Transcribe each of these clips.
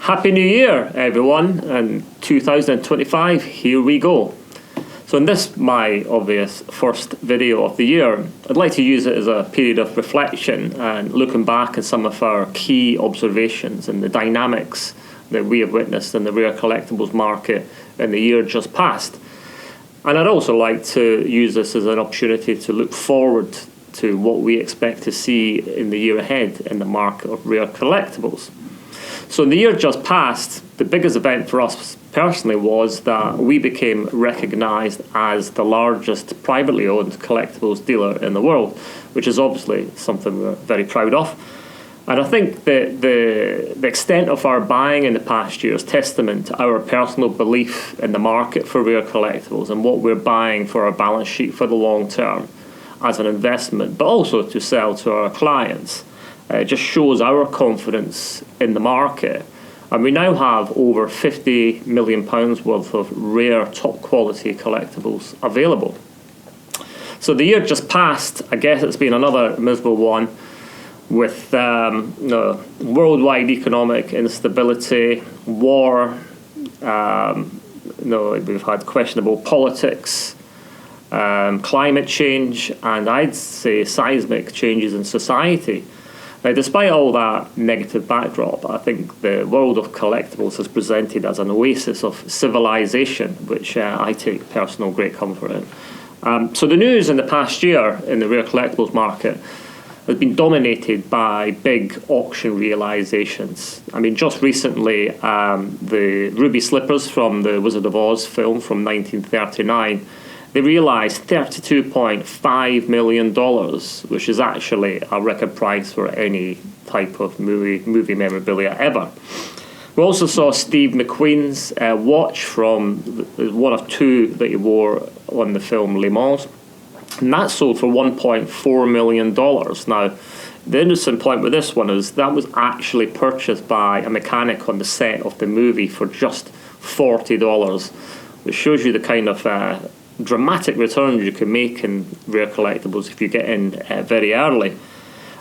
Happy New Year, everyone, and 2025, here we go. So in this, my obvious first video of the year, I'd like to use it as a period of reflection and looking back at some of our key observations and the dynamics that we have witnessed in the rare collectibles market in the year just past. And I'd also like to use this as an opportunity to look forward to what we expect to see in the year ahead in the market of rare collectibles. So in the year just past, the biggest event for us personally was that we became recognised as the largest privately owned collectibles dealer in the world, which is obviously something we're very proud of. And I think that the extent of our buying in the past year is testament to our personal belief in the market for rare collectibles and what we're buying for our balance sheet for the long term as an investment, but also to sell to our clients. It just shows our confidence in the market. And we now have over £50 million worth of rare, top quality collectibles available. So the year just passed, I guess it's been another miserable one with worldwide economic instability, war, we've had questionable politics, climate change, and I'd say seismic changes in society. Now, despite all that negative backdrop, I think the world of collectibles has presented as an oasis of civilization, which I take personal great comfort in. So the news in the past year in the rare collectibles market has been dominated by big auction realizations. I mean, just recently, the ruby slippers from the Wizard of Oz film from 1939, they realised $32.5 million, which is actually a record price for any type of movie memorabilia ever. We also saw Steve McQueen's watch from one of two that he wore on the film Le Mans, and that sold for $1.4 million. Now, the interesting point with this one is that was actually purchased by a mechanic on the set of the movie for just $40, which shows you the kind of dramatic returns you can make in rare collectibles if you get in very early.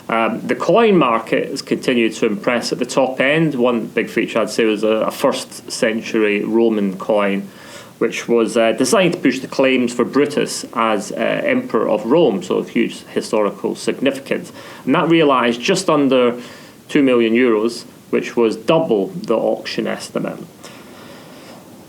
The coin market has continued to impress at the top end. One big feature I'd say was a first century Roman coin, which was designed to push the claims for Brutus as Emperor of Rome, so of huge historical significance. And that realised just under €2 million, which was double the auction estimate.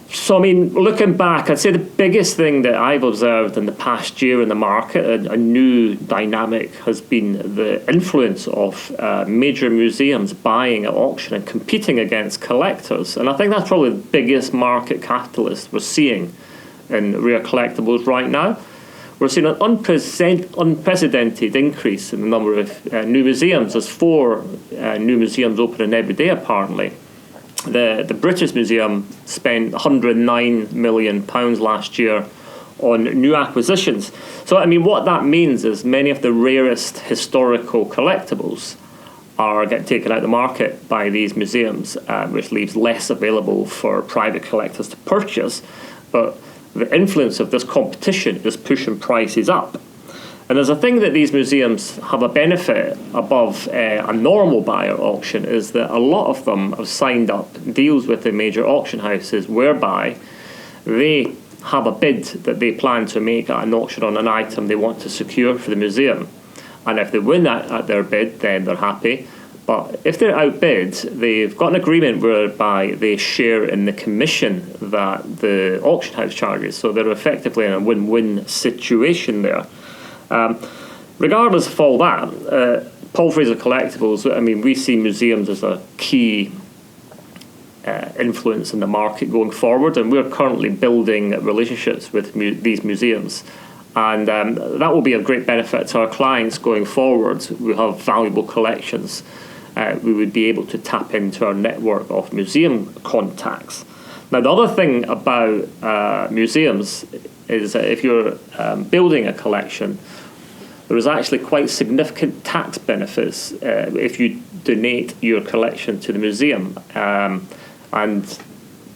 So, I mean, looking back, I'd say the biggest thing that I've observed in the past year in the market, a new dynamic, has been the influence of major museums buying at auction and competing against collectors. And I think that's probably the biggest market catalyst we're seeing in rare collectibles right now. We're seeing an unprecedented increase in the number of new museums. There's 4 new museums opening every day, apparently. The British Museum spent £109 million last year on new acquisitions. So, I mean, what that means is many of the rarest historical collectibles are getting taken out of the market by these museums, which leaves less available for private collectors to purchase. But the influence of this competition is pushing prices up. And there's a thing that these museums have a benefit above a normal buyer auction is that a lot of them have signed up deals with the major auction houses whereby they have a bid that they plan to make at an auction on an item they want to secure for the museum. And if they win that at their bid, then they're happy. But if they're outbid, they've got an agreement whereby they share in the commission that the auction house charges. So they're effectively in a win-win situation there. Regardless of all that, Paul Fraser Collectibles, I mean, we see museums as a key influence in the market going forward, and we're currently building relationships with these museums. And that will be a great benefit to our clients going forward. We have valuable collections. We would be able to tap into our network of museum contacts. Now, the other thing about museums is that if you're building a collection, there is actually quite significant tax benefits if you donate your collection to the museum. And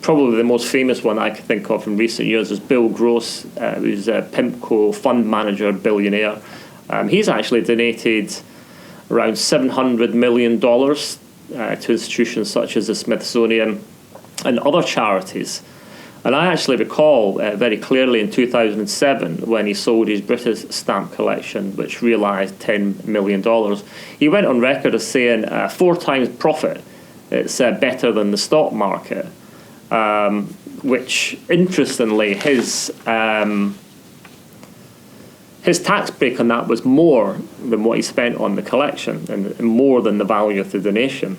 probably the most famous one I can think of in recent years is Bill Gross, who's a PIMCO fund manager billionaire. He's actually donated around $700 million to institutions such as the Smithsonian and other charities. And I actually recall very clearly in 2007 when he sold his British stamp collection, which realised $10 million. He went on record as saying 4 times profit, it's better than the stock market, which interestingly his tax break on that was more than what he spent on the collection and more than the value of the donation.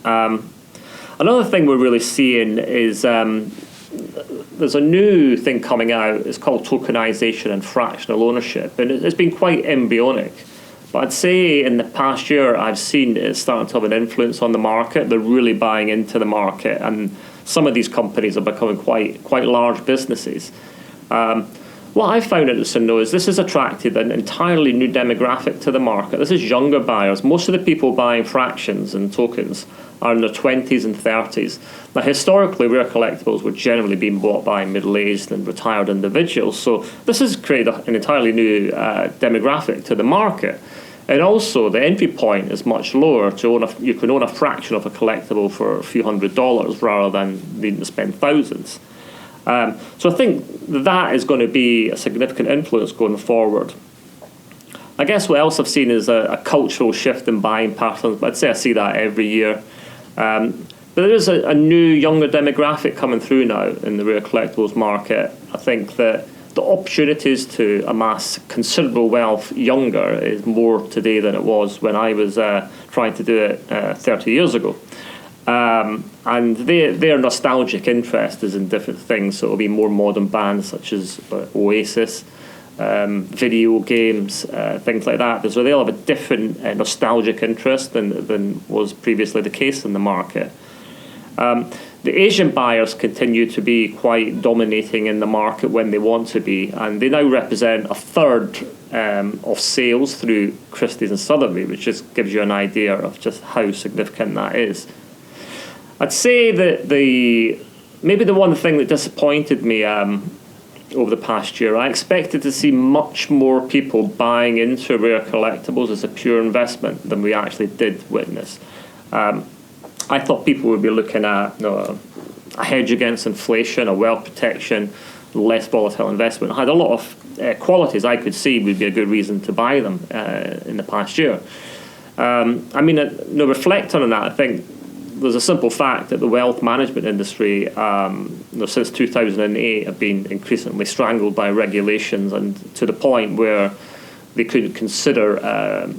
Another thing we're really seeing is there's a new thing coming out. It's called tokenization and fractional ownership, and it's been quite embryonic. But I'd say in the past year, I've seen it starting to have an influence on the market. They're really buying into the market, and some of these companies are becoming quite large businesses. What I found interesting, though, is this has attracted an entirely new demographic to the market. This is younger buyers. Most of the people buying fractions and tokens are in their 20s and 30s. Now, historically, rare collectibles were generally being bought by middle-aged and retired individuals. So this has created an entirely new demographic to the market. And also, the entry point is much lower. You can own a fraction of a collectible for a few $100s rather than needing to spend thousands. So I think that is going to be a significant influence going forward. I guess what else I've seen is a cultural shift in buying patterns, but I'd say I see that every year. But there is a new, younger demographic coming through now in the rare collectibles market. I think that the opportunities to amass considerable wealth younger is more today than it was when I was trying to do it 30 years ago. And their nostalgic interest is in different things. So it'll be more modern bands such as Oasis, video games, things like that. So they'll have a different nostalgic interest than was previously the case in the market. The Asian buyers continue to be quite dominating in the market when they want to be, and they now represent a third of sales through Christie's and Sotheby's, which just gives you an idea of just how significant that is. I'd say that maybe the one thing that disappointed me over the past year, I expected to see much more people buying into rare collectibles as a pure investment than we actually did witness. I thought people would be looking at a hedge against inflation, a wealth protection, less volatile investment. It had a lot of qualities I could see would be a good reason to buy them in the past year. Reflecting on that, I think there's a simple fact that the wealth management industry, since 2008, have been increasingly strangled by regulations, and to the point where they couldn't consider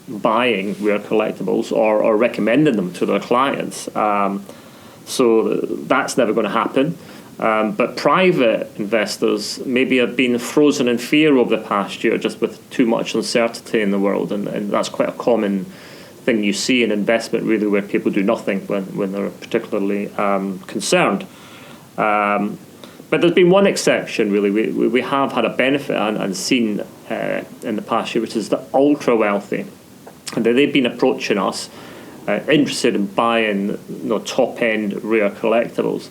buying rare collectibles or recommending them to their clients. So that's never going to happen. But private investors maybe have been frozen in fear over the past year, just with too much uncertainty in the world, and that's quite a common thing you see in investment, really, where people do nothing when they're particularly concerned. But there's been one exception, really. We have had a benefit and seen in the past year, which is the ultra wealthy, and they've been approaching us, interested in buying top end rare collectibles.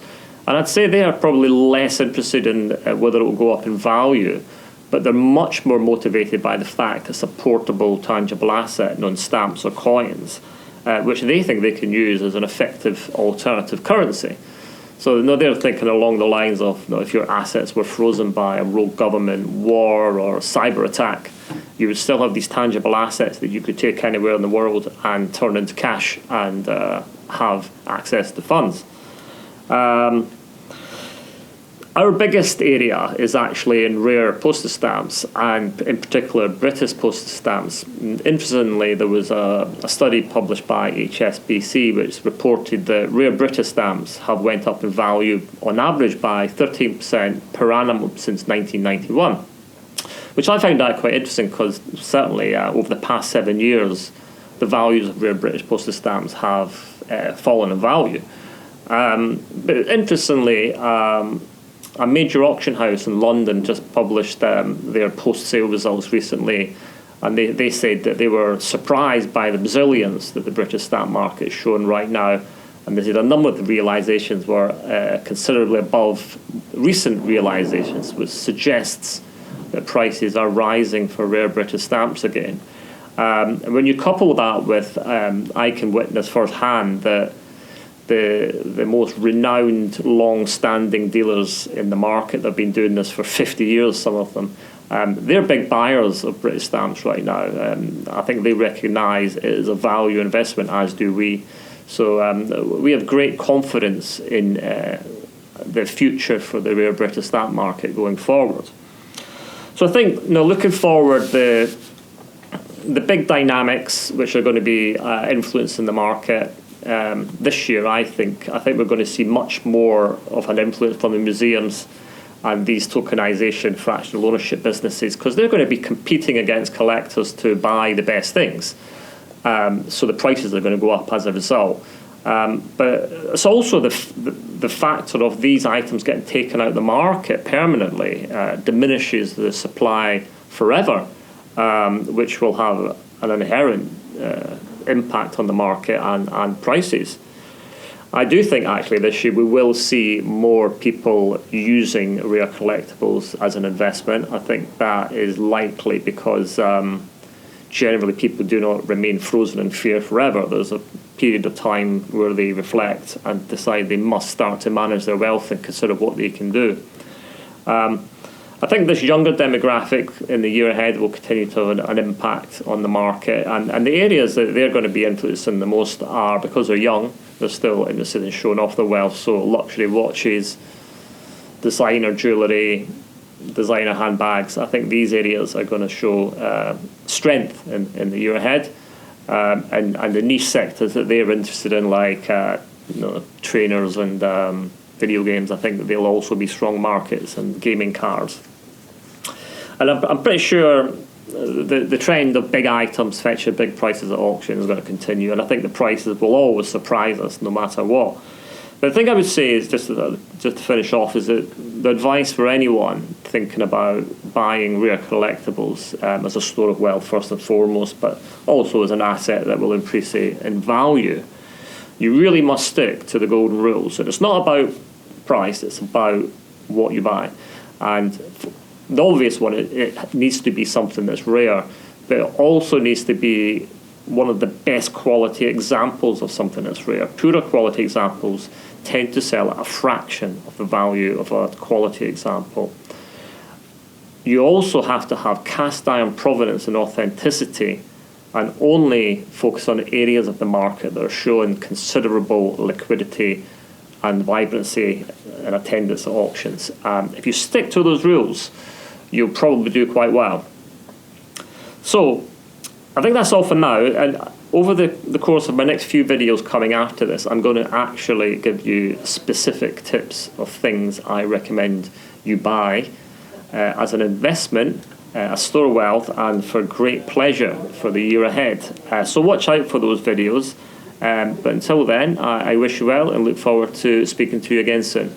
And I'd say they are probably less interested in whether it will go up in value, but they're much more motivated by the fact it's a portable, tangible asset, non-stamps or coins, which they think they can use as an effective alternative currency. So they're thinking along the lines of, if your assets were frozen by a rogue government, war or cyber attack, you would still have these tangible assets that you could take anywhere in the world and turn into cash and have access to funds. Our biggest area is actually in rare postage stamps, and in particular British postage stamps. Interestingly, there was a study published by HSBC which reported that rare British stamps have went up in value on average by 13% per annum since 1991, which I found that quite interesting because certainly over the past 7 years the values of rare British postage stamps have fallen in value. But interestingly, a major auction house in London just published their post-sale results recently, and they said that they were surprised by the resilience that the British stamp market is showing right now, and they said a number of the realisations were considerably above recent realisations, which suggests that prices are rising for rare British stamps again. And when you couple that with, I can witness firsthand that the most renowned, long-standing dealers in the market that have been doing this for 50 years, some of them, they're big buyers of British stamps right now. I think they recognise it as a value investment, as do we. So we have great confidence in the future for the rare British stamp market going forward. So I think, looking forward, the big dynamics which are going to be influencing the market this year, I think we're going to see much more of an influence from the museums and these tokenization fractional ownership businesses, because they're going to be competing against collectors to buy the best things. So the prices are going to go up as a result. But it's also the factor of these items getting taken out of the market permanently diminishes the supply forever, which will have an inherent impact on the market and prices. I do think actually this year we will see more people using rare collectibles as an investment. I think that is likely because generally people do not remain frozen in fear forever. There's a period of time where they reflect and decide they must start to manage their wealth and consider what they can do. I think this younger demographic in the year ahead will continue to have an impact on the market, and the areas that they're going to be influencing the most are, because they're young, they're still interested in showing off their wealth, so luxury watches, designer jewellery, designer handbags. I think these areas are going to show strength in the year ahead, and the niche sectors that they're interested in, like trainers and video games, I think that they'll also be strong markets, and gaming cards. And I'm pretty sure the trend of big items fetching big prices at auction is going to continue, and I think the prices will always surprise us no matter what. But the thing I would say is, just to finish off, is that the advice for anyone thinking about buying rare collectibles as a store of wealth first and foremost, but also as an asset that will increase in value, you really must stick to the golden rules. And it's not about price, it's about what you buy. And the obvious one, it needs to be something that's rare, but it also needs to be one of the best quality examples of something that's rare. Poorer quality examples tend to sell at a fraction of the value of a quality example. You also have to have cast iron provenance and authenticity, and only focus on areas of the market that are showing considerable liquidity and vibrancy and attendance at auctions. If you stick to those rules, you'll probably do quite well. So I think that's all for now, and over the course of my next few videos coming after this, I'm going to actually give you specific tips of things I recommend you buy as an investment, a store of wealth, and for great pleasure for the year ahead. So watch out for those videos. But until then, I wish you well and look forward to speaking to you again soon.